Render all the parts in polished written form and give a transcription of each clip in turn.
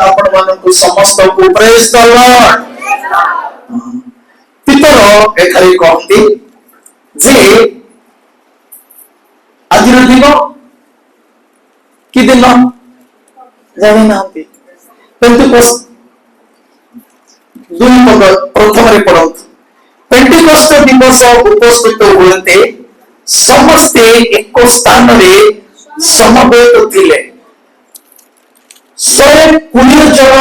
आपण मानकु समस्त को प्रेज द लॉर्ड। पितर एखारी कहती जे आज दिन कि दिन जानी ना पेंटिकोस्ट दुई पद प्रथम पढ़त पेंटिकोस्ट दिवस उपस्थित होते समस्ते एक स्थान रे समवेत थिले 120 जन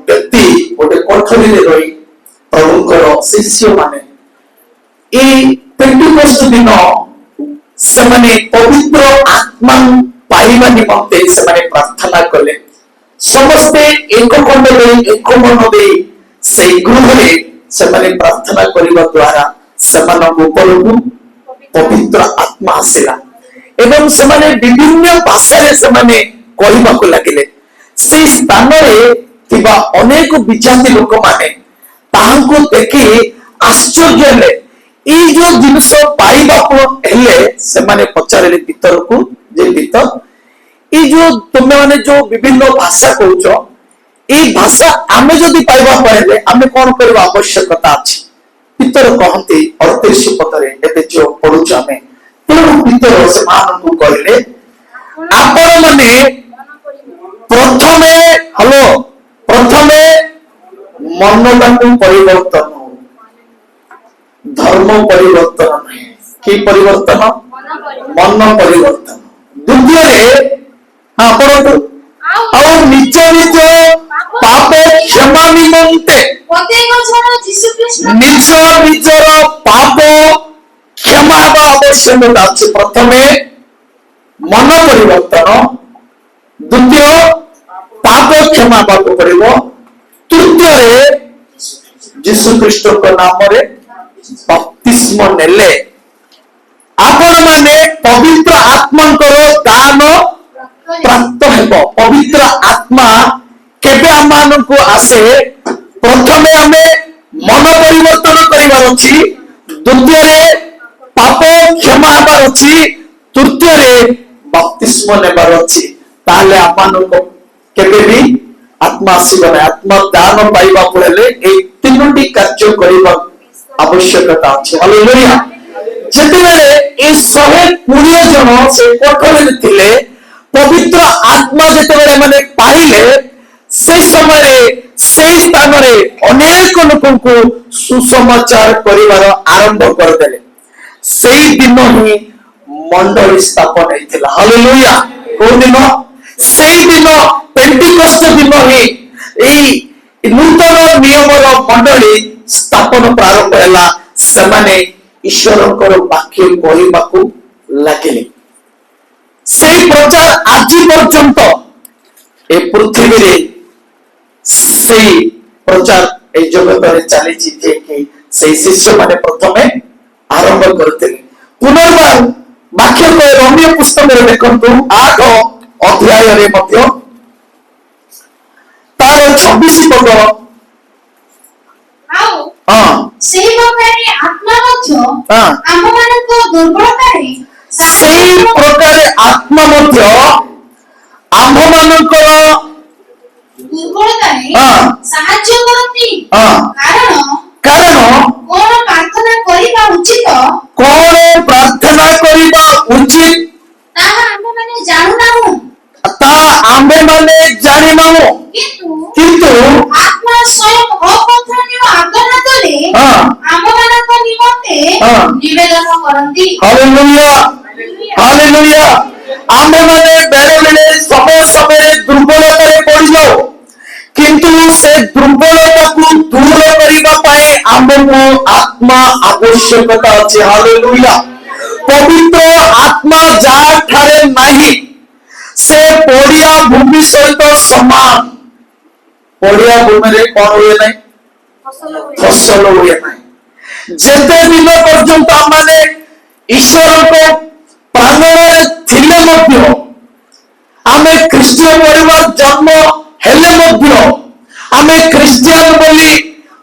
व्यक्ति गोटे कोठरी रे रही प्रभुकर शिष्य माने ए पेंटिकोस्ट दिन से माने पवित्र आत्मा पाइबा निमंते से माने प्रार्थना कले समस्ते एक खंड दे एक मन दे से गृह रे से माने प्रार्थना करिबा द्वारा समान ऊपर पवित्र आत्मा आसिला एवं से माने विभिन्न भाषा रे से माने कहबा को लागिले से स्थान रे थिबा अनेक विजाति लोक माने ताहाको देखि आश्चर्य ले ए जो जिनस पाइबा को हेले से माने पचारले भीतर को जे भीतर ए जो तुमे माने जो विभिन्न भाषा कहउछो ए भाषा आमे जदी पाइबा पहिले आमे कोन करबा आवश्यकता अछि भीतर कहंती 38 पदरे एते जो पढुछ आमे तेणु भीतर से मानकु कहले आपण माने प्रथमे हेलो प्रथमे मनटाकु परिवर्तन धर्म परिवर्तन नहीं कि परिवर्तन मन परिवर्तन द्वितीय हाँ पढ़ो और निज निज पाप क्षमा निमंते निज निजर पाप क्षमा आवश्यकता अच्छे प्रथमे मन परिवर्तन द्वितीय पाप क्षमा पाप पड़ो तृतीय यीशु ख्रीष्ट नाम रे बप्तिस्म नेले आपण माने पवित्र आत्मा दान प्राप्त हेबो पवित्र आत्मा केबे आमानकु आसे प्रथमे हमें मन परिवर्तन करिवार अछि द्वितीय रे पाप क्षमा हबार अछि तृतीय रे बप्तिस्म नेबार अछि ताले आमानकु केबे भी आत्मा आसीबो आत्मा दान पाइबा पड़े ए तीनोटी कार्य करिबा आवश्यकता अछि हालेलुया जेतेबेले ए 120 जन से कोठरी थिले पवित्र आत्मा जेतेबेले माने पाइले से समय रे से स्थान रे अनेक लोकन को सुसमाचार करिवार आरंभ कर देले सेही दिन ही मंडली स्थापन हेतिला हालेलुया को दिन सेही दिन पेंटिकोस्ट दिन ही ए नूतन नियमर मंडली स्थापन प्रारंभ हैला सेमाने ईश्वरकर वाक्य कहबाकू लागिले से प्रचार आज पर्यंत ए पृथ्वी रे से प्रचार ए जगत रे चली जे कि से शिष्य माने प्रथमे आरंभ करते पुनर्बार वाक्य को रोमियो पुस्तक रे देखंतु 8 अध्याय रे मध्य तार 26 पद सेही प्रकारे आत्मा मध्य आम मानक दुर्बलता रे सेही प्रकारे आत्मा मध्य आम मानक दुर्बलता रे साहाय्य करती कारण कोन प्रार्थना करिबा उचित ताहा आम माने जानु नाहु किंतु आत्मा स्वयं अकथनीय आज्ञा दले आम मानक निमंते निवेदन करंती हालेलुया हालेलुया आमे माने बेले बेले समय समय दुर्बलता रे पड़ी जाओ किंतु से दुर्बलता को दूर करिबा पाए आमको आत्मा आवश्यकता अछि हालेलुया पवित्र आत्मा जा ठारे नाही से पड़िया भूमि सहित समान पड़िया भूमि रे कोन हुए नहीं फसल हुए नहीं जेते दिन पर्यंत माने ईश्वर को प्राण थिले मध्य आमे क्रिश्चियन परिवार जन्म हेले मध्य आमे क्रिश्चियन बोली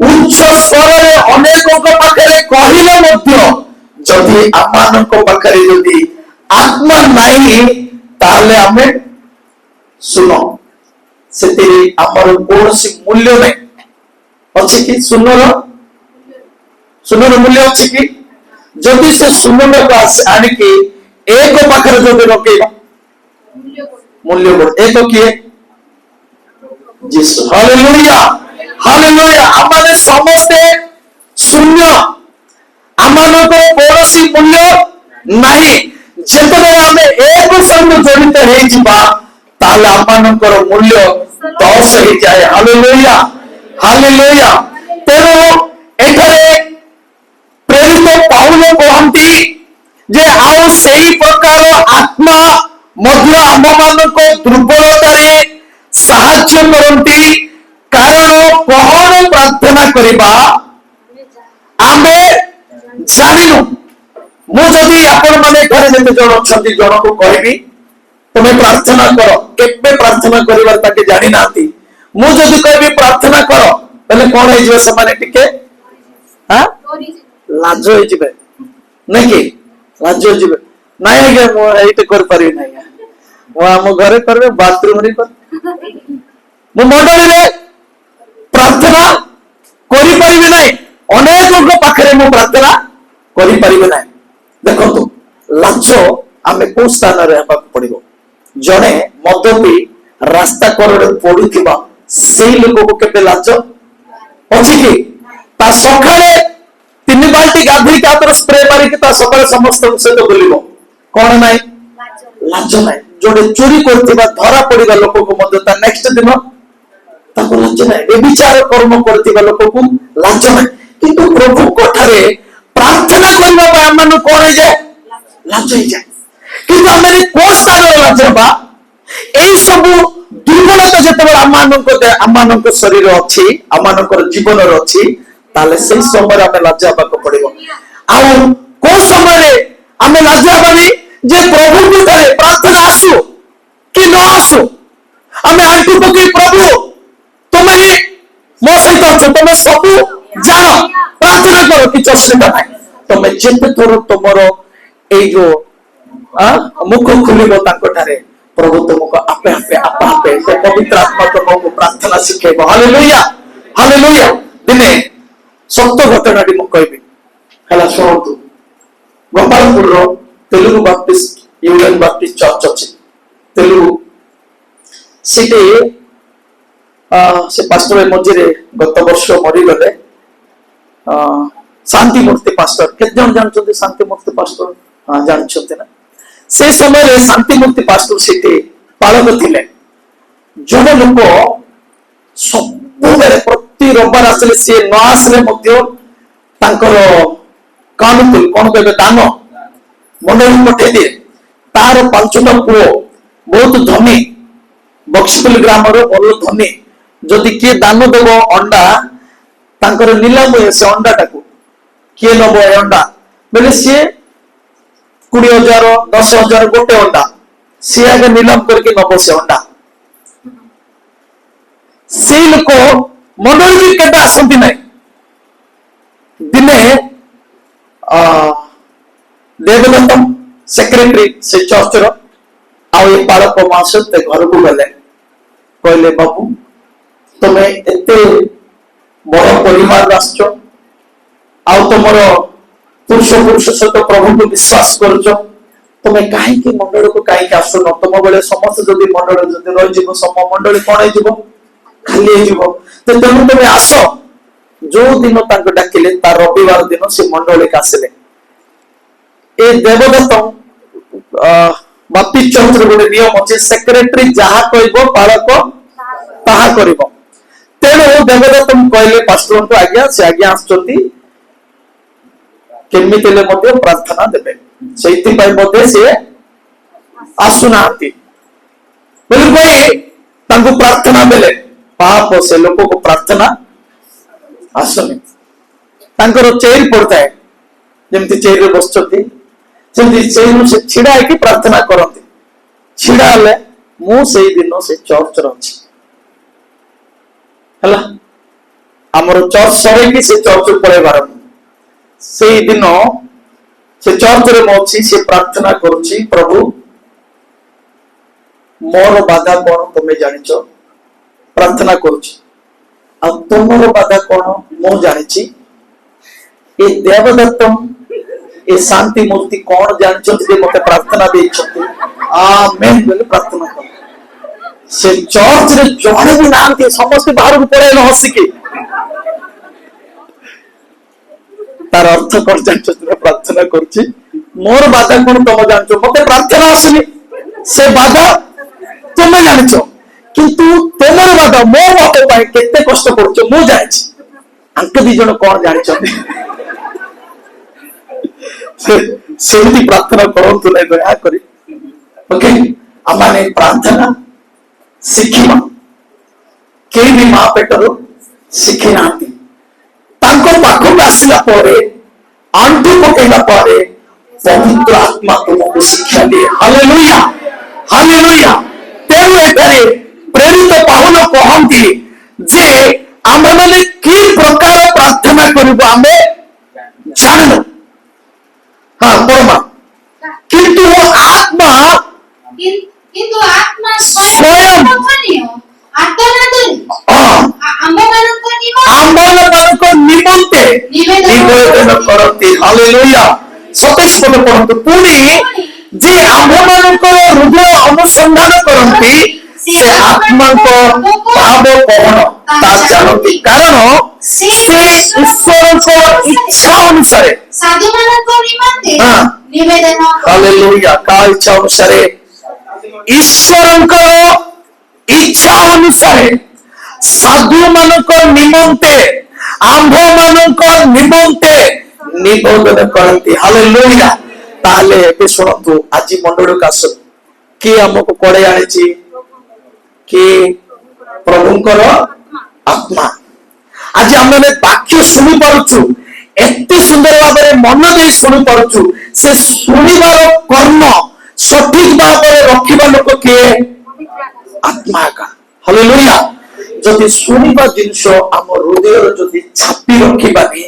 उच्च स्वर रे अनेक को पाखरे कहिले मध्य जदि आमान को पाखरे जदि आत्मा नहीं ताले आमे सुनो ସେଥିରେ ଆମର କୌଣସି ମୂଲ୍ୟ ନାହିଁ। ଅଛି କି ସୁନର ମୂଲ୍ୟ ଅଛି କି? ଯଦି ସେ ସୁନଟାକୁ ଆଣିକି ଏକ ପାଖରେ ଯଦି ରଖେଇବା ମୂଲ୍ୟ ବଢେ। ଏକ କିଏ? ଯୀଶୁ। Hallelujah hallelujah. ଆମମାନେ ସମସ୍ତେ ଶୂନ୍ୟ, ଆମମାନଙ୍କର କୌଣସି ମୂଲ୍ୟ ନାହିଁ। ଯେତେବେଳେ ଆମେ ଏକ ସହିତ ଜଡ଼ିତ ହେଇଯିବା ତାହେଲେ ଆମମାନଙ୍କର ମୂଲ୍ୟ 10 ହେଇଯାଏ। Hallelujah hallelujah. ତେଣୁ ଏଠାରେ ପ୍ରେରିତ ପାଉଲ କହନ୍ତି ଯେ ଆଉ ସେହି ପ୍ରକାର ଆତ୍ମା ମଧ୍ୟ ଆମମାନଙ୍କ ଦୁର୍ବଳତାରେ ସାହାଯ୍ୟ କରନ୍ତି, କାରଣ କଣ ପ୍ରାର୍ଥନା କରିବା ଆମେ ଜାଣିନୁ। ମୁଁ ଯଦି ଆପଣ ମାନେ ଘରେ ଯେତେ ଜଣ ଅଛନ୍ତି ଜଣକୁ କହିବି ତୁମେ ପ୍ରାର୍ଥନା କର, କେବେ ପ୍ରାର୍ଥନା କରିବାର ତାକେ ଜାଣିନାହାନ୍ତି। ମୁଁ ଯଦି କହିବି ପ୍ରାର୍ଥନା କର ତାହେଲେ କଣ ହେଇଯିବ? ସେମାନେ ଟିକେ ଲାଜ ହେଇଯିବେ, ନାଇଁ କି? ଲାଜ ହେଇଯିବେ। ନାଇଁ ଆଜ୍ଞା ମୁଁ ଏଇଟା କରିପାରିବି ନାହିଁ, ମୁଁ ଆମ ଘରେ କରିବେ, ବାଥରୁମରେ ମୁଁ ମଣ୍ଡଳୀରେ ପ୍ରାର୍ଥନା କରିପାରିବି ନାହିଁ, ଅନେକଙ୍କ ପାଖରେ ମୁଁ ପ୍ରାର୍ଥନା କରିପାରିବି ନାହିଁ। ଦେଖନ୍ତୁ ଲାଜ ଆମେ କୋଉ ସ୍ଥାନରେ ହେବାକୁ ପଡିବ? ଜଣେ ମଦ ପିଇ ରାସ୍ତା କରରେ ପଡୁଥିବା ସେଇ ଲୋକକୁ କେବେ ଲାଜ ଅଛି କି? ତା ସକାଳେ 3 ବାଲ୍ଟି ଗାଧୋଇକି ହାତରେ ସ୍ପ୍ରେ ମାରିକି ତା ସକାଳେ ସମସ୍ତଙ୍କ ସହିତ ବୁଲିବ, କଣ ନାହିଁ? ଲାଜ ନାହିଁ। ଜଣେ ଚୋରି କରୁଥିବା ଧରା ପଡିବା ଲୋକକୁ ମଧ୍ୟ ତା ନେକ୍ସଟ ଦିନ ତାକୁ ଲାଜ ନାହିଁ। ବ୍ୟଭିଚାର କର୍ମ କରୁଥିବା ଲୋକକୁ ଲାଜ ନାହିଁ। କିନ୍ତୁ ପ୍ରଭୁଙ୍କ ଠାରେ ପ୍ରାର୍ଥନା କରିବା ପାଇଁ ଆମମାନଙ୍କୁ କଣ ହେଇଯାଏ? ଲାଜ ହେଇଯାଏ। କିନ୍ତୁ ଆମେ କୋଉ ସ୍ଥାନରେ ଲାଜ ହେବା? ଏଇ ସବୁ ଦୁର୍ବଳତା ଯେତେବେଳେ ଆମମାନଙ୍କ ଶରୀର ଅଛି, ଆମମାନଙ୍କର ଜୀବନରେ ଅଛି, ତାହେଲେ ସେଇ ସମୟରେ ଆମେ ଲାଜ ହେବାକୁ ପଡିବ। ଆଉ କୋଉ ସମୟରେ ଆମେ ଲାଜ ହେବାନି? ଯେ ପ୍ରଭୁଙ୍କ ଠାରେ ପ୍ରାର୍ଥନା ଆସୁ କି ନ ଆସୁ, ଆମେ ଆଣ୍ଠୁ ପକେଇ ପ୍ରଭୁ ତୁମେ ମୋ ସହିତ ଅଛ, ତମେ ସବୁ ଜାଣ, ପ୍ରାର୍ଥନା କର, କିଛି ଅସୁବିଧା ନାହିଁ। ତମେ ଯେତେ ଥର ତୁମର ଏଇ ଯୋଉ ମୁଖ ଖୋଲିବ ତାଙ୍କ ଠାରେ, ପ୍ରଭୁ ତୁମକୁ ଆପେ ଆପେ ଆପେ ଆପେ ସେ ପବିତ୍ର ଆତ୍ମା ତୁମକୁ ପ୍ରାର୍ଥନା ଶିଖେଇବ। Hallelujah hallelujah. ଦିନେ ସତ୍ୟ ଘଟଣାଟି ମୁଁ କହିବି ହେଲା, ଶୁଣନ୍ତୁ। ଗୋପାଳପୁରର Telugu Baptist Union Baptist Church ଅଛି ତେଲୁଗୁ। ସେଠି ସେ ପାଷ୍ଟର ମଝିରେ ଗତ ବର୍ଷ ମରିଗଲେ, ଶାନ୍ତି ମୂର୍ତ୍ତି ପାଷ୍ଟର। କେତେ ଜଣ ଜାଣିଛନ୍ତି ଶାନ୍ତି ମୂର୍ତ୍ତି ପାଷ୍ଟର? ଜାଣିଛନ୍ତି ନା? ସେ ସମୟରେ ଶାନ୍ତି ମୂର୍ତ୍ତି ପାଷ୍ଟର ସେଠି ପାଳକ ଥିଲେ। ଜଣେ ଲୋକ ସବୁବେଳେ ପ୍ରତି ରବିବାର ଆସିଲେ, ସିଏ ନ ଆସିଲେ ମଧ୍ୟ ତାଙ୍କର କାନୁକୁଲ କଣ କହିବେ ଦାନ ମଣ୍ଡଳୀ ପଠେଇ ଦିଏ। ତାର 5ଟା ପୁଅ ବହୁତ ଧନୀ, ବକ୍ସିପଲ୍ଲୀ ଗ୍ରାମର ଭଲ ଧନୀ। ଯଦି କିଏ ଦାନ ଦେବ ଅଣ୍ଡା, ତାଙ୍କର ନିଲାମ ହୁଏ ସେ ଅଣ୍ଡାଟାକୁ, କିଏ ନବ ଏ ଅଣ୍ଡା ବୋଲେ ସିଏ 20,000 10,000 ଗୋଟେ ଅଣ୍ଡା, ସିଏ ଆগে ନିଲାମ କରିକି ନବ ସେ ଅଣ୍ଡା। ସେଇ ଲୋକ ମଣ୍ଡଳୀ କେବେ ଆସନ୍ତି ନାହିଁ। ଦିନେ ଦେବଦତ୍ତ ସେକ୍ରେଟାରୀ ସେ ଚର୍ଚ୍ଚର ଆଉ ଏ ପାଳକ ମହାଶୟ ଘରକୁ ଗଲେ, କହିଲେ ବାବୁ ତମେ ଏତେ ବଡ ପରିବାର ଆସିଛ, ଆଉ ତମର ପୁରୁଷ ସହିତ ପ୍ରଭୁଙ୍କୁ ବିଶ୍ୱାସ କରୁଛ, ତମେ କାହିଁକି ମଣ୍ଡଳୀକୁ କାହିଁକି ଆସୁନ? ତମ ବେଳେ ସମସ୍ତେ ଯଦି ମଣ୍ଡଳୀ ଯଦି ରହିଯିବ, ସମ ମଣ୍ଡଳୀ କଣ ହେଇଯିବ? ଖାଲି ହେଇଯିବ। ତେଣୁ ତମେ ଆସ। ଯୋଉ ଦିନ ତାଙ୍କୁ ଡାକିଲେ ତା ରବିବାର ଦିନ ସେ ମଣ୍ଡଳୀକୁ ଆସିଲେ। ଏ ଦେବଦତ୍ତ ବାପ୍ଟିଷ୍ଟ ଚର୍ଚ୍ଚର ଗୋଟେ ନିୟମ ଅଛି, ସେକ୍ରେଟାରୀ ଯାହା କହିବ ପାଳକ ତାହା କରିବ। ତେଣୁ ଦେବଦତ୍ତ କହିଲେ ପାଷ୍ଟରଙ୍କୁ, ଆଜ୍ଞା ସେ ଆଜ୍ଞା ଆସୁଛନ୍ତି, କେମିତି ହେଲେ ମଧ୍ୟ ପ୍ରାର୍ଥନା ଦେବେ, ସେଇଥିପାଇଁ ମଧ୍ୟ ସିଏ ଆସୁନାହାନ୍ତି ବୋଲି କହି ତାଙ୍କୁ ପ୍ରାର୍ଥନା ଦେଲେ। ପାପ ସେ ଲୋକକୁ ପ୍ରାର୍ଥନା ଆସୁନି। ତାଙ୍କର ଚେୟାର ପଡିଥାଏ, ଯେମିତି ଚେୟାରରେ ବସୁଛନ୍ତି ସେମିତି ଚେୟାରରୁ ସେ ଛିଡା ହେଇକି ପ୍ରାର୍ଥନା କରନ୍ତି। ଛିଡା ହେଲେ ମୁଁ ସେଇ ଦିନ ସେ ଚର୍ଚ୍ଚରେ ଅଛି ହେଲା, ଆମର ଚର୍ଚ୍ଚ ସରେଇକି ସେ ଚର୍ଚ୍ଚକୁ ପଳେଇବାର। ସେଇ ଦିନ ସେ ଚର୍ଚ୍ଚରେ ମୁଁ ଅଛି, ସେ ପ୍ରାର୍ଥନା କରୁଛି, ପ୍ରଭୁ ମୋର ବାଧା କଣ ତମେ ଜାଣିଛ, ପ୍ରାର୍ଥନା କରୁଛି। ଆଉ ତୁମର ବାଧା କଣ ମୁଁ ଜାଣିଛି। ଏ ଦେବଦତ୍ତ ଏ ଶାନ୍ତି ମୂର୍ତ୍ତି କଣ ଜାଣିଛନ୍ତି ଯେ ମତେ ପ୍ରାର୍ଥନା ଦେଇଛନ୍ତି। ଆମେନ୍ ବୋଲି ପ୍ରାର୍ଥନା କର। ସେ ଚର୍ଚ୍ଚରେ ଜଣେ ବି ନାହାନ୍ତି, ସମସ୍ତେ ବାହାରକୁ ପଳେଇଲେ ହସିକି। ତାର ଅର୍ଥ କଣ ଜାଣିଛ? ପ୍ରାର୍ଥନା କରୁଛି ମୋର ବାଧା କଣ ତମେ ଜାଣିଛ। ମତେ ପ୍ରାର୍ଥନା ଆସୁନି, ସେ ବାଧା ତୁମେ ଜାଣିଛ। କିନ୍ତୁ ତୁମର ବାଧା ମୋ ମତ ପାଇଁ କେତେ କଷ୍ଟ କରୁଛ ମୁଁ ଜାଣିଛି। ଆଙ୍କ ଦି ଜଣ କଣ ଜାଣିଛନ୍ତି। ସେମିତି ପ୍ରାର୍ଥନା କରନ୍ତୁ ନାହିଁ ଦୟାକରି। ଓକେ, ଆମେ ପ୍ରାର୍ଥନା ଶିଖିବା। କେହି ବି ମା ପେଟରୁ ଶିଖି ନାହାନ୍ତି। ତାଙ୍କ ପାଖକୁ ଆସିଲା ପରେ, ଆଣ୍ଠୁ ପକେଇଲା ପରେ ପବିତ୍ର ଆତ୍ମା ତୁମକୁ ଶିକ୍ଷା ଦିଏ। Hallelujah, hallelujah. ତେଣୁ ଏଠାରେ ପ୍ରେରିତ ପାଉଲ କହନ୍ତି ଯେ ଆମେମାନେ କି ପ୍ରକାର ପ୍ରାର୍ଥନା କରିବୁ ଆମେ ଜାଣିନୁ। ହଁ ପରମା, କିନ୍ତୁ ଆତ୍ମା ସ୍ୱୟଂ ଆମମାନଙ୍କ ନିମନ୍ତେ ନିବେଦନ କରନ୍ତି। ହାଲେଲୁୟା। 27 ପଦ ପଢନ୍ତୁ ପୁଣି। ଯେ ଆମ୍ଭମାନଙ୍କର ହୃଦୟ ଅନୁସନ୍ଧାନ କରନ୍ତି ସେ ଆତ୍ମାଙ୍କ ଭାବ କଣ ତା ଜାଣନ୍ତି, କାରଣ ସେ ଈଶ୍ୱରଙ୍କ ଇଚ୍ଛା ଅନୁସାରେ ହାଲେଲୁୟା। କାହା ଇଚ୍ଛା ଅନୁସାରେ? ଈଶ୍ୱରଙ୍କର ଇଚ୍ଛା ଅନୁସାରେ ସାଧୁ ମାନଙ୍କ ନିମନ୍ତେ ଆମ୍ଭ ମାନଙ୍କ ନିମନ୍ତେ ନିବେଦନ କରନ୍ତି। ହାଲେଲୁୟା। ତାହେଲେ ଏବେ ଶୁଣନ୍ତୁ, ଆଜି ମଣ୍ଡଳୀକୁ ଆସ। କିଏ ଆମକୁ କଡ଼େଇ ଆଣିଛି? କିଏ? ପ୍ରଭୁଙ୍କର ଆତ୍ମା। ଆଜି ଆମେ ବାକ୍ୟ ଶୁଣି ପାରୁଛୁ, ଏତେ ସୁନ୍ଦର ଭାବରେ ମନ ଦେଇ ଶୁଣି ପାରୁଛୁ। ସେ ଶୁଣିବାର କର୍ମ ସଠିକ ଭାବରେ ରଖିବା ଲୋକ କିଏ? ଆତ୍ମା ଏକା। ହାଲେଲୁୟା। ଯଦି ଶୁଣିବା ଜିନିଷ ଆମ ହୃଦୟର ଯଦି ଛାପି ରଖିବାନି,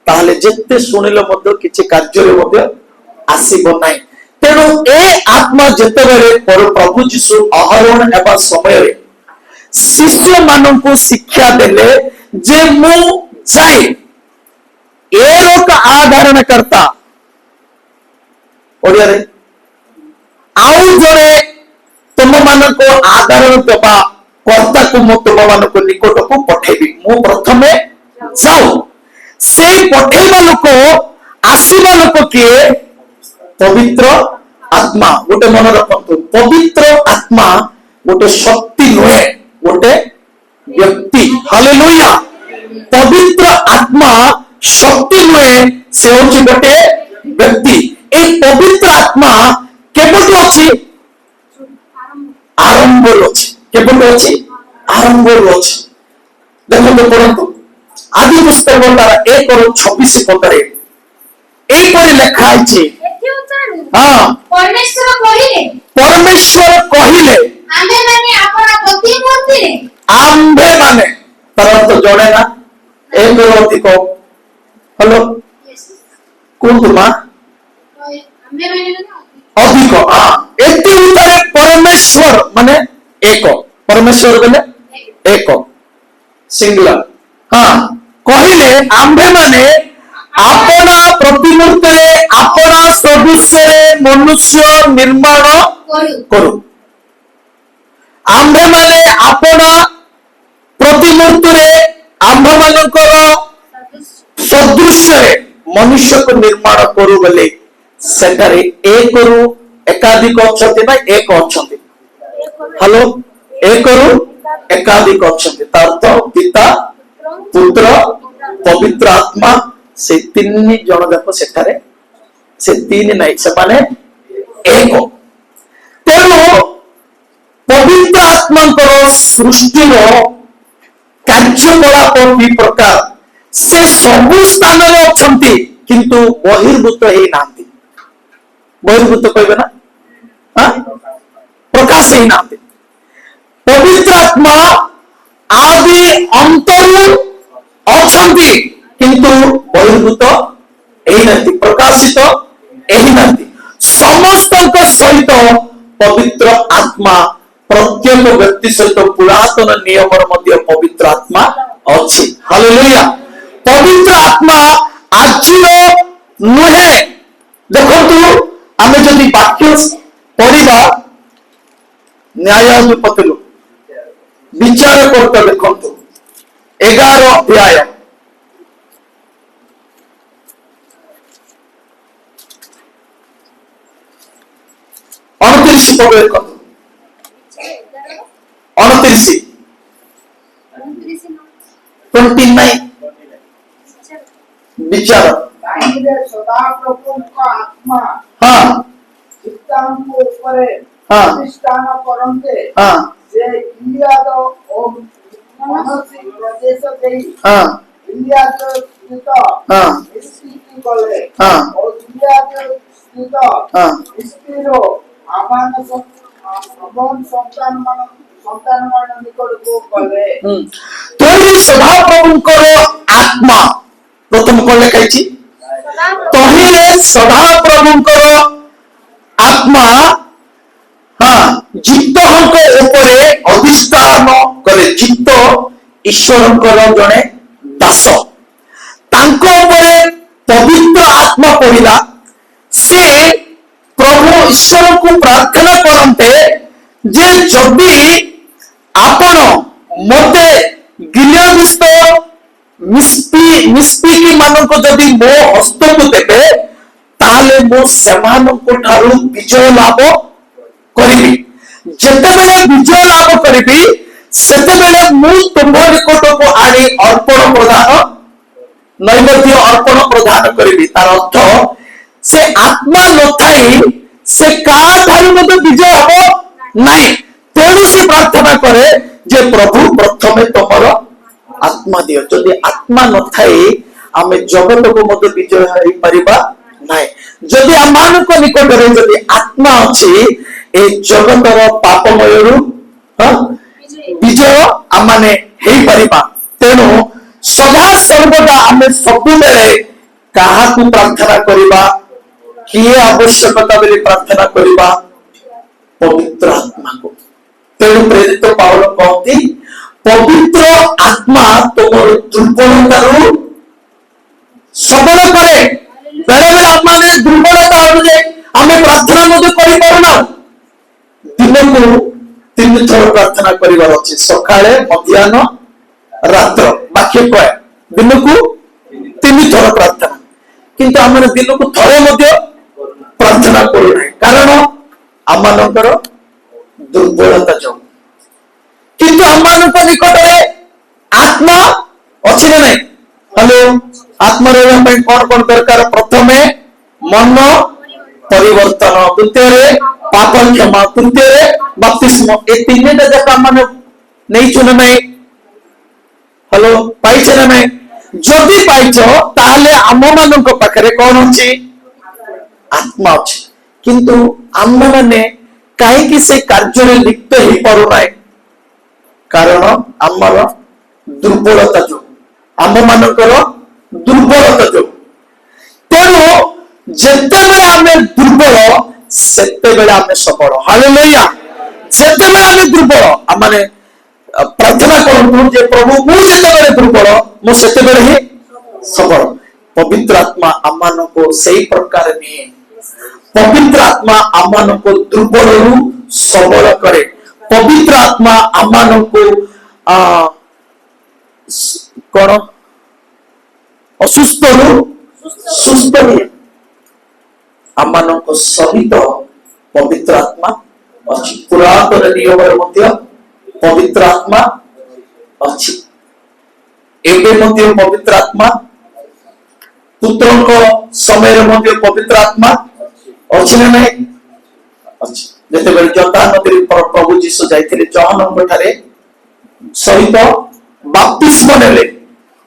ତାହେଲେ ଯେତେ ଶୁଣିଲେ ମଧ୍ୟ କିଛି କାର୍ଯ୍ୟରେ ମଧ୍ୟ ଆସିବ ନାହିଁ। ତେଣୁ ଏ ଆତ୍ମା ଯେତେବେଳେ ପ୍ରଭୁ ଯୀଶୁ ଆହରଣ ହେବା ସମୟରେ ଶିଷ୍ୟ ମାନଙ୍କୁ ଶିକ୍ଷା ଦେଲେ ଯେ ମୁଁ ଯାଇ ଏରୋକ ଆଧାରଣ କର୍ତ୍ତା, ଓଡ଼ିଆରେ ଆଉ ଜଣେ ତୁମମାନଙ୍କୁ ଆଧାରଣ ଦେବା କର୍ତ୍ତାକୁ ମୁଁ ତୁମମାନଙ୍କ ନିକଟକୁ ପଠେଇବି। ମୁଁ ପ୍ରଥମେ ଯାଉ। ସେଇ ପଠେଇବା ଲୋକ, ଆସିବା ଲୋକ କିଏ? ପବିତ୍ର ଆତ୍ମା। ଗୋଟେ ମନେ ରଖନ୍ତୁ, ପବିତ୍ର ଆତ୍ମା ଗୋଟେ ଶକ୍ତି ନୁହେଁ, ଗୋଟେ ବ୍ୟକ୍ତି। ହାଲେଲୁୟା। ପବିତ୍ର ଆତ୍ମା ଶକ୍ତି ନୁହେଁ, ସେ ହଉଛି ଗୋଟେ ବ୍ୟକ୍ତି। এই পবিত্র আত্মা কেবল ଅଛି? ଆରମ୍ଭରୁ ଅଛି। କେବଳ ଅଛି? ଆରମ୍ଭରୁ ଅଛି। ଦେଖନ୍ତୁ ପଢନ୍ତୁ ଆଦି ପୁସ୍ତକ ତାର 1:26 ପଦରେ ଏଇପରି ଲେଖା ହେଇଛି। ହଁ, ପରମେଶ୍ୱର କହିଲେ ଆମ୍ଭେମାନେ, ତାର ଅର୍ଥ ଜଣେ ନା ଏକରୁ ଅଧିକ? ହ୍ୟାଲୋ, କୁହନ୍ତୁ ମା। ଅଧିକ। ଏଠି ଭିତରେ ପରମେଶ୍ୱର ମାନେ ଏକ। ପରମେଶ୍ୱର ବୋଲେ ଏକ, ସିଙ୍ଗୁଲାର। ହଁ, କହିଲେ ଆମ୍ଭେମାନେ ଆପଣା ପ୍ରତିମୂର୍ତ୍ତିରେ ଆପଣା ସଦୃଶ୍ୟରେ ମନୁଷ୍ୟ ନିର୍ମାଣ କରୁ। ଆମ୍ଭେମାନେ ଆପଣା ପ୍ରତିମୂର୍ତ୍ତିରେ ଆମ୍ଭମାନଙ୍କର ସଦୃଶ୍ୟରେ ମନୁଷ୍ୟକୁ ନିର୍ମାଣ କରୁ ବୋଲି ସେଠାରେ ଏକରୁ ଏକାଧିକ ଅଛନ୍ତି ନା ଏକ ଅଛନ୍ତି? ହ୍ୟାଲୋ, ଏକରୁ ଏକାଧିକ ଅଛନ୍ତି। ତାର ଅର୍ଥ ପିତା, ପୁତ୍ର, ପବିତ୍ର ଆତ୍ମା, ସେ ତିନି ଜଣ ଯାକ ସେଠାରେ। ସେ ତିନି ନାହିଁ, ସେମାନେ ଏକ। ତେଣୁ ପବିତ୍ର ଆତ୍ମାଙ୍କର ସୃଷ୍ଟିର କାର୍ଯ୍ୟକଳାପ କି ପ୍ରକାର? ସେ ସବୁ ସ୍ଥାନରେ ଅଛନ୍ତି କିନ୍ତୁ ବହିର୍ଭୂତ ହେଇନାହାନ୍ତି। ବହିର୍ଭୂତ କହିବେ ନା? ପ୍ରକାଶ ହେଇନାହାନ୍ତି। ପବିତ୍ର ଆତ୍ମା ଆଦି ଅନ୍ତରୁ ଅଛନ୍ତି କିନ୍ତୁ ବହିର୍ଭୂତ ହେଇନାହାନ୍ତି, ପ୍ରକାଶିତ ହେଇନାହାନ୍ତି। ସମସ୍ତଙ୍କ ସହିତ ପବିତ୍ର ଆତ୍ମା प्रत्येक व्यक्ति सहित पुरातन नियम पवित्र आत्मा अच्छी। हालेलुया। पवित्र आत्मा आज नुहे। देखो आम जदि वाक्य पढ़ा न्यायाधिपति विचार करते देखो 11 अध्याय 29 पद देखो 29 29 विचार सदाप्रभुଙ୍କ आत्मा हाँ ଚିତ୍ତାଙ୍କ ଉପରେ ହଁ। ପ୍ରତିଷ୍ଠାନ କରନ୍ତେ हाँ ଯେ ଗିଲିଆଦ ଓ ମନସ୍ସୀ ପ୍ରଦେଶ ଦେଇ हाँ ଗିଲିଆଦ ସ୍ଥିତ ହଁ। ମିସ୍ପିକି ଗଲେ ହଁ। ଓ ଗିଲିଆଦ ସ୍ଥିତ ହଁ। ମିସ୍ପିର ସନ୍ତାନମାନ ନିକଟକୁ ଗଲେ। तो सदाप्रभुଙ୍କର आत्मा प्रथम कौन लिखाई तहिले सदाप्रभुଙ୍କର आत्मा हाँ जित्तଙ୍କ ଉପରେ ଅଧିଷ୍ଠାନ କଲେ। ଜିତ୍ତ ଈଶ୍ୱରଙ୍କର ଜଣେ ଦାସ। ତାଙ୍କ ଉପରେ ପବିତ୍ର ଆତ୍ମା ପଡ଼ିଲା। ସେ ପ୍ରଭୁ ଈଶ୍ୱରଙ୍କୁ ପ୍ରାର୍ଥନା କରନ୍ତେ ଯେ ଯଦି ଆପଣ ମତେ ଗିଲିଆଦିସ୍ଥ ମିସ୍ପିକି ମାନଙ୍କୁ ଯଦି ମୋ ହସ୍ତକୁ ଦେବେ ତାହେଲେ ମୁଁ ସେମାନଙ୍କ ଠାରୁ ବିଜୟ ଲାଭ କରିବି। ଯେତେବେଳେ ବିଜୟ ଲାଭ କରିବି ସେତେବେଳେ ମୁଁ ତୁମ ନିକଟକୁ ଆଣି ଅର୍ପଣ ପ୍ରଦାନ ନୈବେଦ୍ୟ ଅର୍ପଣ ପ୍ରଦାନ କରିବି। ତାର ଅର୍ଥ ସେ ଆତ୍ମା ନଥାଇ ସେ କାହାଠାରୁ ମଧ୍ୟ ବିଜୟ ହବ ନାହିଁ। ତେଣୁ ସେ ପ୍ରାର୍ଥନା କରେ ଯେ ପ୍ରଭୁ ପ୍ରଥମେ ତମର आत्मा दियो। जदि आत्मा न थाई आमे जगत को मध्य विजय होई परिबा नाही। जदि आमानक निकट रे जदि आत्मा अछि ए जगतर पापमयरु विजय आमाने हेई परिबा। तेनु सदा सर्वदा आमे सब बेले काहा को प्रार्थना करिबा किए आवश्यकता बेले प्रार्थना करिबा पवित्र आत्मा को। तेनु प्रेरित पाउल कहती पवित्र आत्मा तुम दुर्बलतारू सबल करे। बेले बेले आत्मा दुर्बलता आम प्रार्थना करना दिन को 3 थर प्रार्थना कर सका मध्याह्न रात्र बाक्य कहे दिन को 3 थर प्रार्थना किंतु आम दिन को थरे प्रार्थना करूना कारण आम दुर्बलता जो किंतु आम निकट आत्मा अच्छी ना नहीं। हेलो आत्मा रहा कौन कौन दरकार प्रथमे मन परिवर्तन द्वितीय पाप क्षमा तृतीय बपतिस्म ए 3टा जाक आम नहीं ना नहीं। हेलो पाइछ ना नहीं जदि पाइछ ताहले आम मान पाखे कौन अच्छी आत्मा अच्छी किंतु आम मैंने कहीं से कार्य लिप्त हो पारुना कारण आमर दुर्बलता जो आम मानकर दुर्बलता जो तेणु जितेबले आम दुर्बल सेतेबेले आम सबल। हालेलुया। जितेबले आम दुर्बल आम माने प्रार्थना करूँ जे प्रभु मु जितेबले दुर्बल मु सेतेबेले ही सबल। पवित्र आत्मा आम को सही प्रकार निये। पवित्र आत्मा आम को दुर्बल सबल करे। पवित्र आत्मा आमान को कौन असुस्थ सुस्थ आमान को सहित पवित्र आत्मा अच्छी। पुरातन नियम पवित्र आत्मा अच्छी एबे पवित्र आत्मा पुत्र समय पवित्र आत्मा अच्छी ना नहीं अच्छी। जितेबाला जर्दान नदी प्रभु जीशु जाइथिले जहन्नम ठारे सहित बपतिस्म नेले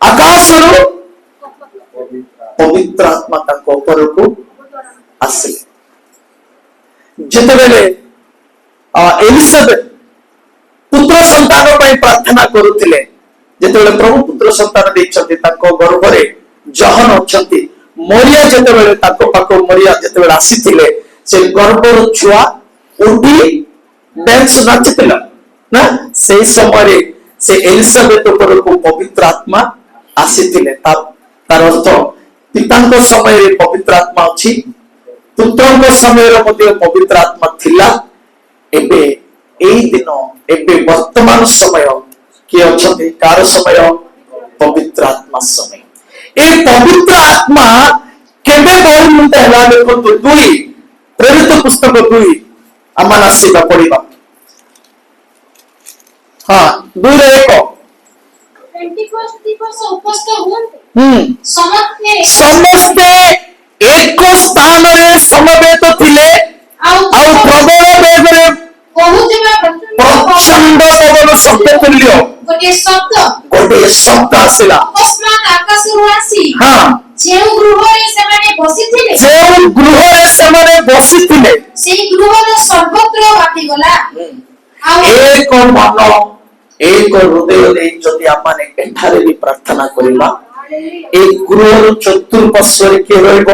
आकाशरु पवित्र आत्मा ताको ऊपर को आसिले। जितेबाला एलिजाबेथ पुत्र संतान पई प्रार्थना करुथिले जितेबाला प्रभु पुत्र संतान दैछथि ताको गर्भरे जहन अछथि मरिया जितेबाला ताको पाको मरिया जितेबाला आसीथिले से गर्भर छुआ उठी ଡ୍ୟାନ୍ସ ନାଚିଥିଲା ନା ସେଇ ସମୟରେ ସେ ଏଲିସାବେଥ ଉପରକୁ ପବିତ୍ର ଆତ୍ମା ଆସିଥିଲେ। ତାର ଅର୍ଥ ପିତାଙ୍କ ସମୟରେ ପବିତ୍ର ଆତ୍ମା ଅଛି, ପୁତ୍ରଙ୍କ ସମୟରେ ମଧ୍ୟ ପବିତ୍ର ଆତ୍ମା ଥିଲା। ଏବେ ଏଇ ଦିନ ଏବେ ବର୍ତ୍ତମାନ ସମୟ କିଏ ଅଛନ୍ତି? କାର ସମୟ? ପବିତ୍ର ଆତ୍ମା ସମୟ। এই পবিত্র আত্মা কেবে বহির্ভূত ହେଲା ଦେଖନ୍ତୁ 2 ପ୍ରେରିତ ପୁସ୍ତକ 2 ଆମାନ ଆସିବା ପଢିବା। ହଁ 2:1 पेंटिकोस्ट दिवस उपस्थित हुଅନ୍ତୁ ହୁଁ ସମସ୍ତେ ଏକ ସ୍ଥାନରେ ସମବେତ ଥିଲେ ଆଉ ପ୍ରବଳ ବେଗରେ କହୁଥିବା ପ୍ରଚଣ୍ଡ ପବନ ଶବ୍ଦ ତୁଲ୍ୟ ଗୋଟିଏ ଶବ୍ଦ ଆସିଲା। ଅକସ୍ମାତ୍ ଆକାଶରୁ ଆସି ହଁ ଯେଉଁ ଗୃହରେ ସେମାନେ ବସିଥିଲେ ସେଇ ଗୃହର ସର୍ବତ୍ର ବାଟିଗଲା। ଆଉ ଏକ ମନ ଏକ ହୃଦୟ ଦେଇ ଯଦି ଆମେ ଏଠାରେ ବି ପ୍ରାର୍ଥନା କରିବା, ଏ ଗୃହର ଚତୁଃପାର୍ଶ୍ୱରେ କିଏ ରହିବ?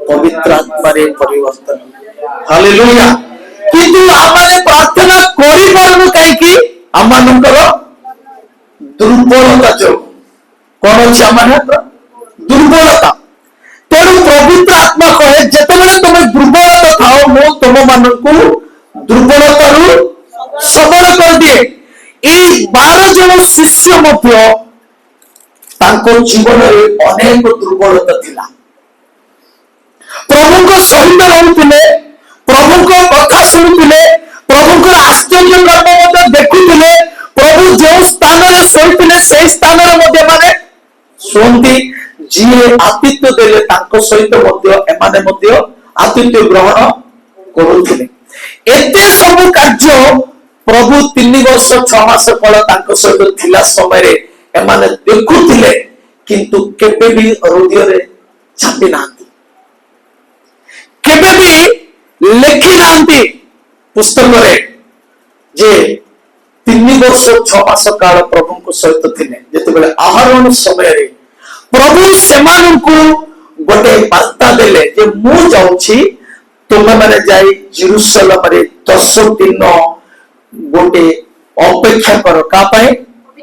ପବିତ୍ର ଆତ୍ମାରେ ପରିବର୍ତ୍ତନ। ହାଲେଲୁୟା। କିନ୍ତୁ ଆମେ ପ୍ରାର୍ଥନା କରିପାରୁନୁ କାହିଁକି? ଆମମାନଙ୍କର ଦୁର୍ବଳତା ଯୋଗୁଁ। କଣ ଅଛି ଆମମାନଙ୍କର? ଦୁର୍ବଳତା। ତେଣୁ ପବିତ୍ର ଆତ୍ମା କହେ ଯେତେବେଳେ ତମେ ଦୁର୍ବଳତା ଥାଅ ମୁଁ ତମମାନଙ୍କୁ ଦୁର୍ବଳତାରୁ ସବଳ କରିଦିଏ। এই 12 ଜଣ ଶିଷ୍ୟ ମଧ୍ୟ ତାଙ୍କ ଜୀବନରେ ଅନେକ ଦୁର୍ବଳତା ଥିଲା। ପ୍ରଭୁଙ୍କ ସହିତ ରହୁଥିଲେ, ପ୍ରଭୁଙ୍କ କଥା ଶୁଣୁଥିଲେ, ପ୍ରଭୁଙ୍କର ଆଶ୍ଚର୍ଯ୍ୟ କର୍ମ ମଧ୍ୟ ଦେଖୁଥିଲେ, ପ୍ରଭୁ ଯେଉଁ ସ୍ଥାନରେ ଶୋଇଥିଲେ ସେହି ସ୍ଥାନରେ ମଧ୍ୟ ମାନେ ଶୁଣନ୍ତି। ଯିଏ ଆତିଥ୍ୟ ଦେଲେ ତାଙ୍କ ସହିତ ମଧ୍ୟ ଏମାନେ ମଧ୍ୟ ଆତିଥ୍ୟ ଗ୍ରହଣ କରୁଥିଲେ। ଏତେ ସବୁ କାର୍ଯ୍ୟ ପ୍ରଭୁ 3 ବର୍ଷ 6 ମାସ କାଳ ତାଙ୍କ ସହିତ ଥିଲା ସମୟରେ ଏମାନେ ଦେଖୁଥିଲେ, କିନ୍ତୁ କେବେ ବି ହୃଦୟରେ ଛାପି ନାହାନ୍ତି, କେବେ ବି ଲେଖି ନାହାନ୍ତି ପୁସ୍ତକରେ ଯେ 3 ବର୍ଷ 6 ମାସ କାଳ ପ୍ରଭୁଙ୍କ ସହିତ ଥିଲେ। ଯେତେବେଳେ ଆହରଣ ସମୟରେ ପ୍ରଭୁ ସେମାନଙ୍କୁ ଗୋଟେ ବାର୍ତ୍ତା ଦେଲେ ଯେ ମୁଁ ଯାଉଛି, ତୁମେମାନେ ଯାଇ ଜେରୁସାଲେମରେ 10 ଦିନ ଗୋଟେ ଅପେକ୍ଷା କର। କା ପାଇଁ?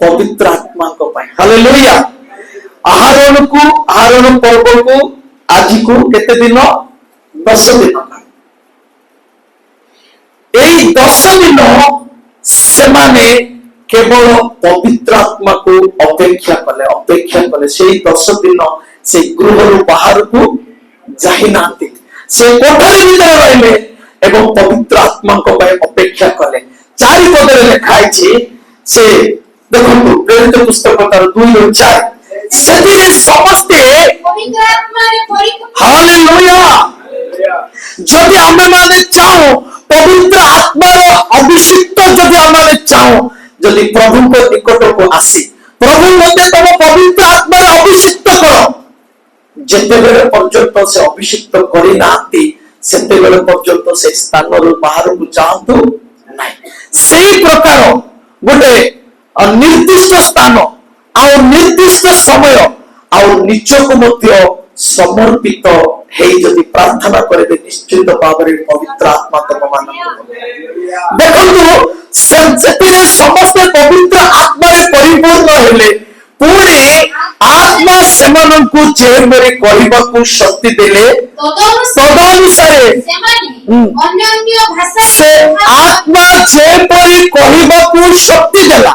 ପବିତ୍ର ଆତ୍ମାଙ୍କ ପାଇଁ। ହାଲେଲୁୟା। ଆହରଣ ପର୍ବକୁ ଆଜିକୁ କେତେ ଦିନ? 10 ଦିନ। এই 10 ଦିନ ସେମାନେ କେବଳ ପବିତ୍ର ଆତ୍ମାକୁ ଅପେକ୍ଷା କଲେ। ସେଇ 10 ଦିନ ସେ ଗୃହରୁ ବାହାରକୁ ଯାଇ ନାହାନ୍ତି, ସେ କୋଠରୀ ଭିତରେ ରହିଲେ ଏବଂ ପବିତ୍ର ଆତ୍ମାଙ୍କ ପାଇଁ ଅପେକ୍ଷା କଲେ। 4 ପଦରେ ଲେଖା ହେଇଛି, ସେ ଦେଖନ୍ତୁ ପ୍ରେରିତ ପୁସ୍ତକ ତାର 2:4 ସେଥିରେ ସମସ୍ତେ ପବିତ୍ର ଆତ୍ମାରେ ପରିପୂର୍ଣ୍ଣ। ହାଲେଲୁୟା। ଯଦି ଆମେମାନେ ଚାହୁଁ ପବିତ୍ର ଆତ୍ମାର ଅଭିଷିକ୍ତ, ଯଦି ଆମେମାନେ ଚାହୁଁ ଯଦି ପ୍ରଭୁଙ୍କ ନିକଟକୁ ଆସି ପ୍ରଭୁ ମୋତେ ତମ ପବିତ୍ର ଆତ୍ମାରେ ଅଭିଷିକ୍ତ କର, ଯେତେବେଳେ ପର୍ଯ୍ୟନ୍ତ ସେ ଅଭିଷିକ୍ତ କରିନାହାନ୍ତି ସେତେବେଳେ ପର୍ଯ୍ୟନ୍ତ ସେ ସ୍ଥାନରୁ ବାହାରକୁ ଯାଆନ୍ତୁ ନାହିଁ। ସେଇ ପ୍ରକାର ଗୋଟେ ନିର୍ଦ୍ଦିଷ୍ଟ ସ୍ଥାନ ଆଉ ନିର୍ଦ୍ଦିଷ୍ଟ ସମୟ ଆଉ ନିଜକୁ ମଧ୍ୟ ସମର୍ପିତ ହେଇ ଯଦି ପ୍ରାର୍ଥନା କରିବେ ନିଶ୍ଚିତ ଭାବରେ ପବିତ୍ର ଆତ୍ମା ତମମାନଙ୍କୁ ଦେଖନ୍ତୁ। ସେଥିରେ ସମସ୍ତେ ପବିତ୍ର ଆତ୍ମାରେ ପରିପୂର୍ଣ୍ଣ ହେଲେ, ପୁଣି ଆତ୍ମା ସେମାନଙ୍କୁ ଯେପରି କହିବାକୁ ଶକ୍ତି ଦେଲେ ତଦନୁସାରେ ସେ ଆତ୍ମା ଯେପରି କହିବାକୁ ଶକ୍ତି ଦେଲା,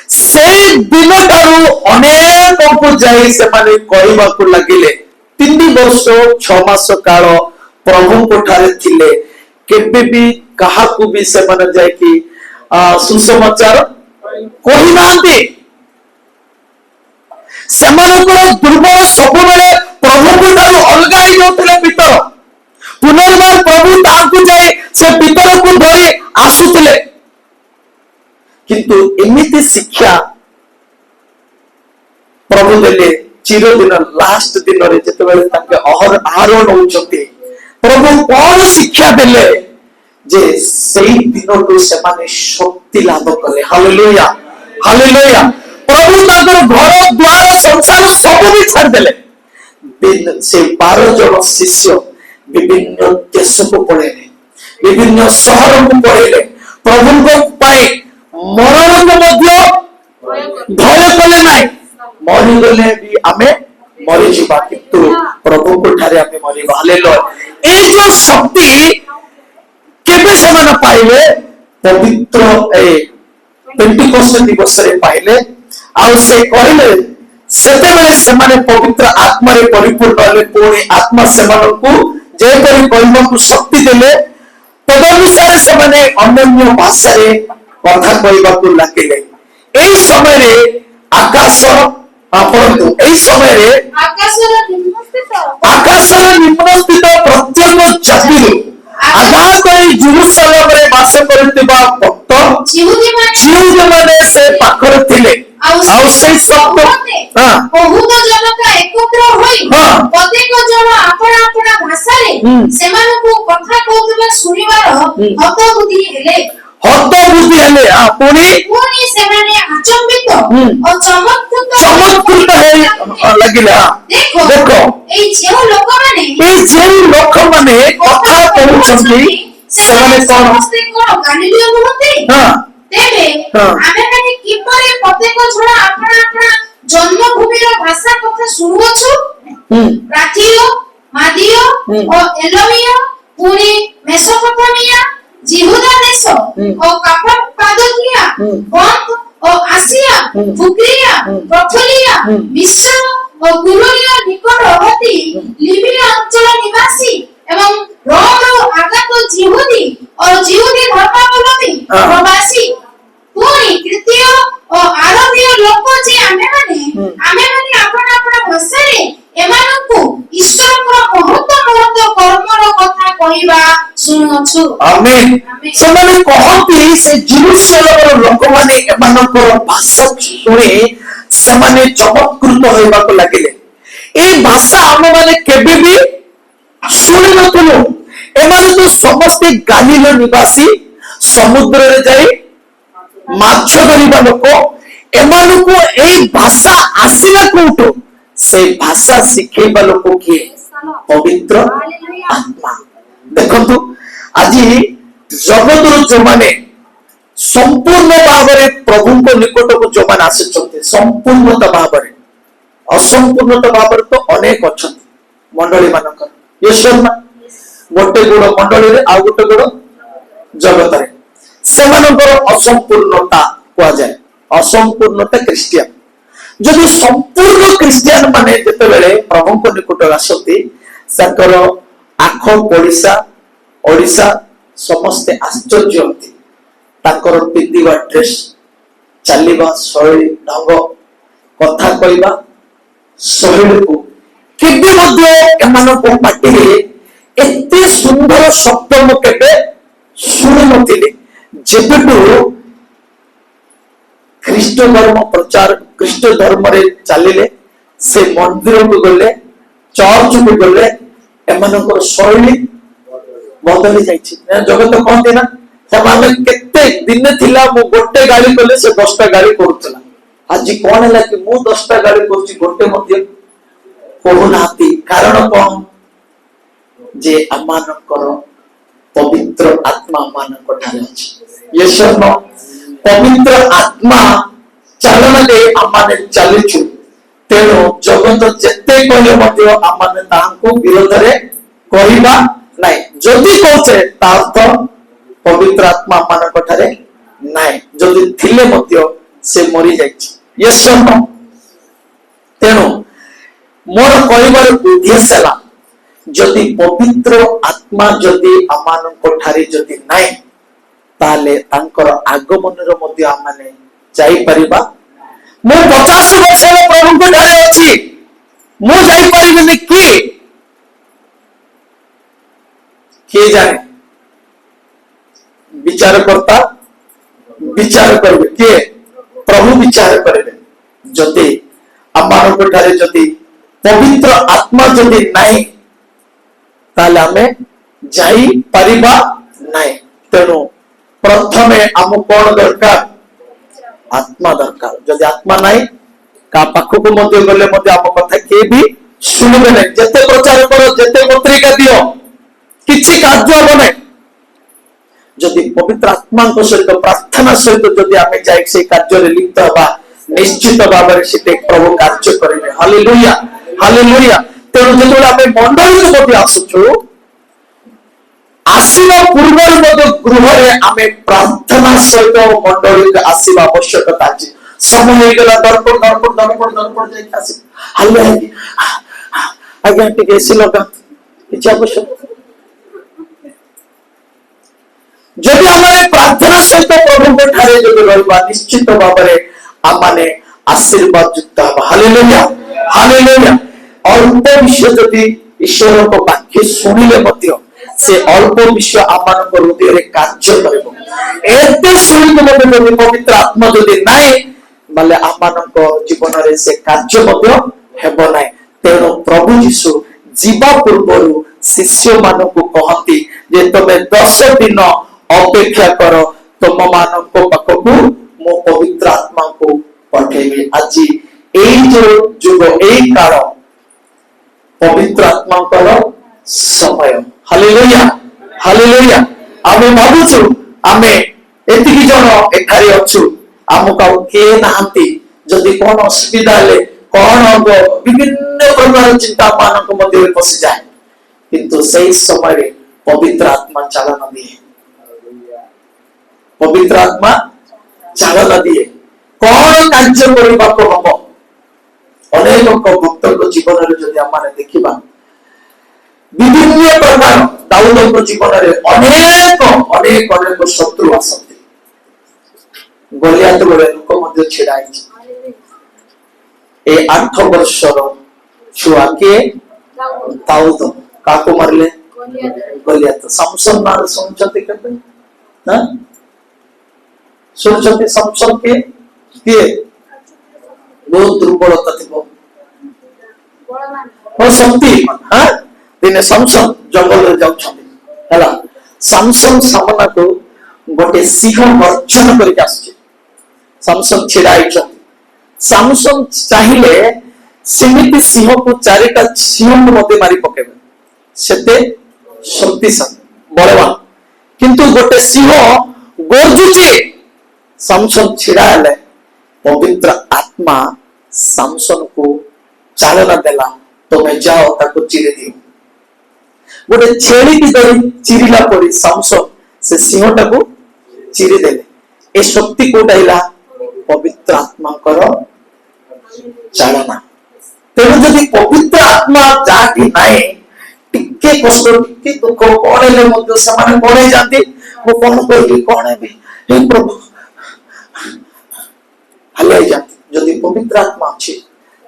ସେଇ ଦିନଠାରୁ ଅନେକଙ୍କୁ ଯାଇ ସେମାନେ କହିବାକୁ ଲାଗିଲେ। 3 ବର୍ଷ 6 ମାସ କାଳ ପ୍ରଭୁଙ୍କ ଠାରେ ଥିଲେ, କେବେ ବି କାହାକୁ ବି ସେମାନେ ଯାଇକି ସୁସମାଚାର କହିନାହାନ୍ତି। ସେମାନଙ୍କର ଦୁର୍ବଳ ସବୁବେଳେ ପ୍ରଭୁଙ୍କ ଠାରୁ ଅଲଗା ହେଇଯାଉଥିଲେ ଭିତର। ପୁନର୍ବାର ପ୍ରଭୁ ତାହାକୁ ଯାଇ ସେ ଭିତରକୁ ଧରି ଆସୁଥିଲେ, କିନ୍ତୁ ଏମିତି ଶିକ୍ଷା ପ୍ରଭୁ ଦେଲେ ଚିରଦିନ ଲାଷ୍ଟ ଦିନରେ ଯେତେବେଳେ ତାଙ୍କେ ଆହରଣ ହଉଛନ୍ତି, ପ୍ରଭୁ କଣ ଶିକ୍ଷା ଦେଲେ ଯେ ସେଇ ଦିନଠୁ ସେମାନେ ଶକ୍ତି ଲାଭ କଲେ। Hallelujah, hallelujah. ପ୍ରଭୁ ତାଙ୍କର ଘର ଦ୍ୱାର ସଂସାର ସବୁ ବି ଛାଡ଼ିଦେଲେ। ସେ 12 ଜଣ ଶିଷ୍ୟ ବିଭିନ୍ନ ଦେଶକୁ ପଳେଇଲେ, ବିଭିନ୍ନ ସହରକୁ ପଳେଇଲେ, ପ୍ରଭୁଙ୍କ ପାଇଁ ମରଣକୁ ମଧ୍ୟ ଭୟ କଲେ ନାହିଁ। ମରିଗଲେ ବି ଆମେ ମରିଯିବା, କିନ୍ତୁ ପ୍ରଭୁଙ୍କ ଠାରେ ଆମେ ମରିବା। ହାଲେଲୁୟା। ଏଇ ଯୋଉ ଶକ୍ତି କେବେ ସେମାନେ ପାଇଲେ? ପବିତ୍ର ପେଣ୍ଟିକୋସ୍ତ ଦିବସରେ ପାଇଲେ। ଆଉ ସେ କହିଲେ ସେତେବେଳେ ସେମାନେ ପବିତ୍ର ଆତ୍ମାରେ ପରିପୂର୍ଣ୍ଣ ହେଲେ। ପୁଣି ଆତ୍ମା ସେମାନଙ୍କୁ ଯେପରି କହିବାକୁ ଶକ୍ତି ଦେଲେ, ତଦନୁସାରେ ସେମାନେ ଅନ୍ୟାନ୍ୟ ଭାଷାରେ କଥା କହିବାକୁ ଲାଗିଲେ। এই ସମୟରେ ଆକାଶ ପଢନ୍ତୁ, এই ସମୟରେ ଆକାଶର ନିମ୍ନସ୍ଥିତ ଆକାଶର ନିମ୍ନସ୍ଥିତ ପ୍ରତ୍ୟେକ ଜାତିରୁ ଆଗାମ କରି ଜେରୁସାଲେମରେ ବାସ କରୁଥିବା ଭକ୍ତ ଜିହୁଦୀମାନେ ସେ ପାଖରେ ଥିଲେ। ଆଉ ସେଇ ଶବ୍ଦ ବହୁତ ଜନତା ଏକତ୍ର ହୋଇ ପ୍ରତ୍ୟେକ ଜଣ ଆପଣା ଆପଣା ଭାଷାରେ ସେମାନଙ୍କୁ କଥା କହୁଥିବା ଶୁଣିବାର ହତବୁଦ୍ଧି ହେଲେ। ପୁଣି ସେମାନେ ଆଚମ୍ବିତ ଓ ଚମତ୍କୃତ ଲାଗିଲା। ଦେଖ, ଏଇ ଯେଉଁ ଲୋକମାନେ କଥା କହୁଛନ୍ତି ସେମାନେ କଣ? ସମସ୍ତେ କଣ ଗାଲିଲୀୟ ନୁହନ୍ତି? ତେବେ ଆମେମାନେ କିପରି ପ୍ରତ୍ୟେକ ଜଣ ଆପଣା ଆପଣା ଜନ୍ମଭୂମିର ଭାଷା କଥା ଶୁଣୁଅଛୁ? ପ୍ରାଚୀୟ, ମାଦୀୟ ଓ ଏଲୋମୀୟ, ପୁଣି ମେସୋପୋଟାମିଆ, ଜିହୁଦା ଦେଶ ଓ କାପାଦୋକିଆ, ପନ୍ତ ଓ ଆସିଆ, ଫ୍ରୁଗିଆ, ପଥଲିଆ, ମିଶ୍ର ଓ କୁଲୀୟ ନିକଟବର୍ତ୍ତୀ ଲିବିୟା ଅଞ୍ଚଳ ନିବାସୀ ଏବଂ ରୋମରୁ ଆଗତ ଜିହୁଦୀ ଓ ଜିହୁଦୀ ଧର୍ମାବଲମ୍ବୀ ପ୍ରବାସୀ, ପୁଣି କ୍ରେତୀୟ ଓ ଆରବୀୟ ଲୋକ ଯେ ଆମେମାନେ ଆପଣା ଆପଣା ଭାଷାରେ ଏମାନଙ୍କୁ ଈଶ୍ୱରଙ୍କର ମହତ୍ତ୍ୱ କର୍ମର କଥା କହିବା ଶୁଣୁଅଛୁ। ଆମେନ୍। ସେମାନେ କହନ୍ତି ସେ ଜେରୁସାଲେମର ଲୋକମାନେ ଏମାନଙ୍କର ଭାଷା ଶୁଣି ସେମାନେ ଚମତ୍କୃତ ହେବାକୁ ଲାଗିଲେ। এই ଭାଷା ଆମମାନେ କେବେ ବି ଶୁଣି ନଥିଲୁ। ଏମାନେ ତ ସମସ୍ତେ ଗାଲିଲ ନିବାସୀ, ସମୁଦ୍ରରେ ଯାଇ ମାଛ ଧରିବା ଲୋକ। ଏମାନଙ୍କୁ ଏଇ ଭାଷା ଆସିଲା କୋଉଠୁ? ସେଇ ଭାଷା ଶିଖେଇବା ଲୋକ କିଏ? ପବିତ୍ର ଆତ୍ମା। ଦେଖନ୍ତୁ, ଆଜି ଜଗତର ଯୋଉମାନେ ସମ୍ପୂର୍ଣ୍ଣ ଭାବରେ ପ୍ରଭୁଙ୍କ ନିକଟକୁ ଯୋଉମାନେ ଆସିଛନ୍ତି ସମ୍ପୂର୍ଣ୍ଣତା ଭାବରେ, ଅସମ୍ପୂର୍ଣ୍ଣତା ଭାବରେ ତ ଅନେକ ଅଛନ୍ତି ମଣ୍ଡଳୀ ମାନଙ୍କର। ଗୋଟେ ଗୋଡ ମଣ୍ଡଳୀରେ ଆଉ ଗୋଟେ ଗୋଡ ଜଗତରେ, ସେମାନଙ୍କର ଅସମ୍ପୂର୍ଣ୍ଣତା କୁହାଯାଏ। ଅସମ୍ପୂର୍ଣ୍ଣତା ଖ୍ରୀଷ୍ଟିଆନ। ଯଦି ସମ୍ପୂର୍ଣ୍ଣ ଖ୍ରୀଷ୍ଟିଆନ ମାନେ ଯେତେବେଳେ ପ୍ରଭୁଙ୍କ ନିକଟକୁ ଆସନ୍ତି, ତାଙ୍କର ଆଖ ପଡିଶା ଓଡିଶା ସମସ୍ତେ ଆଶ୍ଚର୍ଯ୍ୟ ହୁଅନ୍ତି। ତାଙ୍କର ପିନ୍ଧିବା ଡ୍ରେସ, ଚାଲିବା ଶୈଳୀ, ଢଙ୍ଗ, କଥା କହିବା ଶୈଳୀକୁ କେବେ ମଧ୍ୟ ଏମାନଙ୍କ ପାଟିରେ ଏତେ ସୁନ୍ଦର ଶବ୍ଦ ମୁଁ କେବେ ଶୁଣି ନଥିଲି। ଯେବେଠୁ ଖ୍ରୀଷ୍ଟ ଧର୍ମ ପ୍ରଚାର, ଖ୍ରୀଷ୍ଟ ଧର୍ମରେ ଚାଲିଲେ, ସେ ମନ୍ଦିରକୁ ଗଲେ, ଚର୍ଚ୍ଚକୁ ଗଲେ, ଏମାନଙ୍କର ଶୈଳୀ ବଦଳି ଯାଇଛି। ଜଗତ କହନ୍ତି ନା, ସେମାନେ କେତେ ଦିନେ ଥିଲା ମୁଁ ଗୋଟେ ଗାଳି କଲେ ସେ 10ଟା ଗାଳି କରୁଥିଲା। ଆଜି କଣ ହେଲା କି ମୁଁ 10ଟା ଗାଳି କରୁଛି, ଗୋଟେ ମଧ୍ୟ କହୁନାହାନ୍ତି। କାରଣ କଣ? ଯେ ଆମମାନଙ୍କର ପବିତ୍ର ଆତ୍ମା ମାନଙ୍କ ଠାରେ ଅଛି। ଈଶ୍ୱର ପବିତ୍ର ଆତ୍ମା ଚାଲନାରେ ଆମମାନେ ଚାଲିଛୁ। ତେଣୁ ଜଗତ ଯେତେ କହିଲେ ମଧ୍ୟ ଆମମାନେ ତାହାଙ୍କୁ ବିରୋଧରେ କହିବା ନାହିଁ। ଯଦି କହୁଛେ ତା ଅର୍ଥ ପବିତ୍ର ଆତ୍ମା ମାନଙ୍କ ଠାରେ ନାହିଁ। ଯଦି ଥିଲେ ମଧ୍ୟ ସେ ମରିଯାଇଛି। ଈଶ୍ୱର। ତେଣୁ ମୋର କହିବାର ଉଦ୍ଦେଶ୍ୟ ହେଲା, ଯଦି ପବିତ୍ର ଆତ୍ମା ଯଦି ଆମମାନଙ୍କ ଠାରେ ଯଦି ନାହିଁ, ତାହେଲେ ତାଙ୍କର ଆଗମନରେ ମଧ୍ୟ ଆମମାନେ ଯାଇପାରିବା। ମୁଁ 50 ବର୍ଷ ହେଲା ପ୍ରଭୁଙ୍କ ଠାରେ ଅଛି, ମୁଁ ଯାଇପାରିବିନି କିଏ ଜାଣେ? ବିଚାରକର୍ତ୍ତା ବିଚାର କରିବେ। କିଏ? ପ୍ରଭୁ ବିଚାର କରିବେ। ଯଦି ଆମମାନଙ୍କ ଠାରେ ଯଦି ପବିତ୍ର ଆତ୍ମା ଯଦି ନାହିଁ, ତାହେଲେ ଆମେ ଯାଇପାରିବା ନାହିଁ। ତେଣୁ ପ୍ରଥମେ ଆମକୁ କଣ ଦରକାର? ଆତ୍ମା ଦରକାର। ଯଦି ଆତ୍ମା ନାହିଁ, କାହା ପାଖକୁ ମଧ୍ୟ ଗଲେ ମଧ୍ୟ ଆମ କଥା କିଏ ବି ଶୁଣିବେ ନାହିଁ। ଯେତେ ପ୍ରଚାର କର, ଯେତେ ପତ୍ରିକା ଦିଅ, କିଛି କାର୍ଯ୍ୟ ହବ ନାହିଁ। जदि पवित्र आत्मा सहित प्रार्थना सहित जदि आम जाए से कार्य लिप्त हवा निश्चित भाव में प्रभु कार्य करेंगे। Hallelujah hallelujah. तेणु जो आम मंडली मध्य आसुचु आसवा पूर्व गृह आम प्रार्थना सहित मंडली आसवा आवश्यकता अच्छी। समय हो गला दर्पण दर्पण दर्पण दर्पण जाके आस हाले आज्ञा टिके एसी लगा किसी आवश्यक जदि आम प्रार्थना सहित प्रभु ठारे जब रहा निश्चित भाव में आम आशीर्वाद युक्त हवा। Hallelujah hallelujah. अल्प विषय जदि ईश्वर को वाक्य शुणिले से अल्प विषय आम हृदय में कार्य कर शुणी पवित्र आत्मा जदि नाई बोले आम जीवन में से कार्य हेब ना। तेणु प्रभु यीशु जीवा पूर्व शिष्य मान को कहती जे तुम्हें 10 दिन अपेक्षा कर तुम मान पाखक मो पवित्र आत्मा को पठेबी। आज जो जुग यही काल पवित्र आत्मा समय। Hallelujah hallelujah. आम भावुचु आम एतिकी जन एखारी अच्छु आमको किए नहांती जदि कौन असुविधा हेले कौन हम विभिन्न प्रकार चिंता मान मध्य पशि जाए किंतु सही समय रे पवित्र आत्मा चालन दिए। पवित्र आत्मा चालन दिए कौन कार्य करने हम अनेक भक्त जीवन में जब आम देखा विभिन्न प्रकार दाऊद जीवन में अनेक अनेक अनेक शत्रु आसती गोलियात गोले लोक छिड़ा ए 8 वर्षर छुआ के दाऊद काको मारले गोलियात। समसन ना सुनछते केते ना सुनछते समसन के बहुत दुर्बलता थी शक्ति। हाँ दिने समसन जंगल जाऊला समसन सामना को गोटे सिंह गर्जन करके आसुचे समसन छिड़ा सामसन चाहिए सेमिति सिंह को 4टा सिंह मध्य मारी पकेबे सेते शक्तिशाली बलवान किंतु गोटे सिंह गर्जुचे सामसन छिड़ा हेले पवित्र आत्मा सामसन को चालना देला तुम्हें जाओ ताको चिरे दियो। गोटे छेड़ी की दरी चिरिला परी सामसन से सिंहटा को चिरे देले। ए शक्ति कोटा हिला पवित्र आत्मा करो चालना। तेणु जदि पवित्र आत्मा जाटी नाए टिके कष्ट टिके दुख कौन हेले मध्य समान कौन जाती वो कौन कहली कौन है हे प्रभु हले जाती। जदि पवित्र आत्मा अच्छी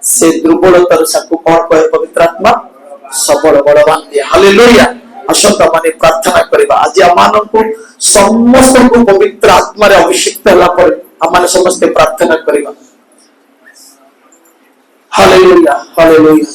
से दुर्बलतार साको कौन कहे पवित्र आत्मा सबल बलवान दिए। हालेलुया। आसंता माने प्रार्थना करबा आज आमाननको समस्त को पवित्र आत्मा रे अभिषेक होला पर आमाने समस्त प्रार्थना करबा। Hallelujah hallelujah.